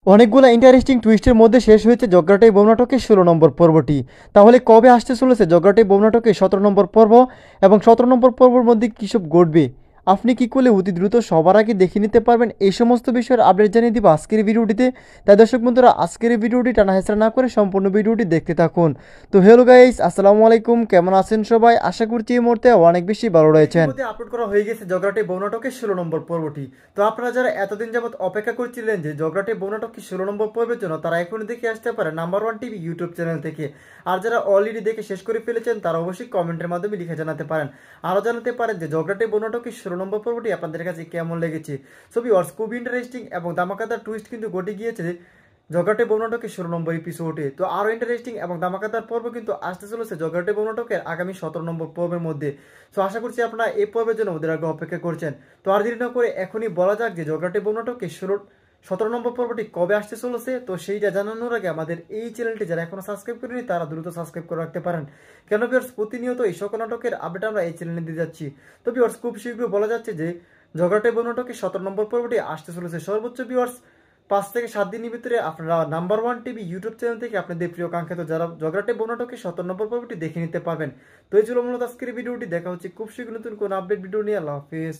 অনেকগুলো ইন্টারেস্টিং টুইস্টের মধ্যে শেষ হয়েছে জগরাটে বউ নাটকের 16 নম্বর পর্বটি। তাহলে কবে আসতে চলেছে জগরাটে বউ নাটকের 17 নম্বর পর্ব এবং 17 নম্বর পর্বের মধ্যে কী সব ঘটবে? আপনি কি করলে অতি দ্রুত সবার আগে দেখে নিতে পারবেন এই সমস্ত বিষয়ের আপডেট জানিয়ে দিব আজকের এই ভিডিওটিতে। তাই দর্শক বন্ধুরা, আজকের এই ভিডিওটি টানা হেঁচড়া না করে সম্পূর্ণ ভিডিওটি দেখতে থাকুন। তো হ্যালো গাইস, আসসালামু আলাইকুম, কেমন আছেন সবাই? আশা করছি এই মুহূর্তে অনেক বেশি ভালো রয়েছেন। আপলোড করা হয়ে গেছে জগরাটে বউ নাটকের 16 নম্বর পর্বটি। তো আপনারা যারা এতদিন যাবত অপেক্ষা করছিলেন যে জগরাটে বউ নাটক কি 16 নম্বর পর্বের জন্য, তারা এখনই দেখে আসতে পারে নাম্বার 1 টিভি ইউটিউব চ্যানেল থেকে। আর যারা অলরেডি দেখে শেষ করে ফেলেছেন তারা অবশ্যই কমেন্টের মাধ্যমে লিখে জানাতে পারেন। আরও জানাতে পারেন যে জগরাটে বউ নাটক কি 16 নম্বর পর্বটি আপনাদের কাছে কেমন লেগেছে। ছবি ওয়ার্স খুব ইন্টারেস্টিং এবং ধামাকাদার টুইস্ট কিন্তু ঘটে গিয়েছে জগরাটে বউ নাটকের 16 নম্বর এপিসোডে। তো আরও ইন্টারেস্টিং এবং ধামাকাদার পর্ব কিন্তু আসতে চলেছে জগরাটে বউ নাটকের আগামী 17 নম্বর পর্বের মধ্যে। তো আশা করছি আপনারা এই পর্বের জন্য ওদের আগে অপেক্ষা করছেন। তো আর দেরি না করে এখনই বলা যাক যে জগরাটে বউ নাটকের 17 নম্বর পর্বটি কবে আসতে চলেছে। তো সেইটা জানানোর আগে আমাদের এই চ্যানেলটি যারা এখনো সাবস্ক্রাইব করেনি তারা দ্রুত সাবস্ক্রাইব করে রাখতে পারেন। কেন ভিউয়ার্স, প্রতিনিয়ত এই সকল নাটকের আপডেট আমরা এই চ্যানেলে দিয়ে যাচ্ছি। তো ভিউয়ার্স, খুব শীঘ্রই বলা যাচ্ছে যে জগরাটে বউ নাটকের 17 নম্বর পর্বটি আসতে চলেছে। সর্বোচ্চ ভিউয়ার্স 5 থেকে 7 দিনের ভিতরে আপনারা নাম্বার 1 টিভি ইউটিউব চ্যানেল থেকে আপনাদের প্রিয় কাঙ্ক্ষিত যারা জগরাটে বউ নাটকের 17 নম্বর পর্বটি দেখে নিতে পারবেন। তো এই ছিল মূলত আজকের ভিডিওটি। দেখা হচ্ছে খুব শীঘ্র নতুন কোন আপডেট ভিডিও নিয়ে। আল্লাহ হাফেজ।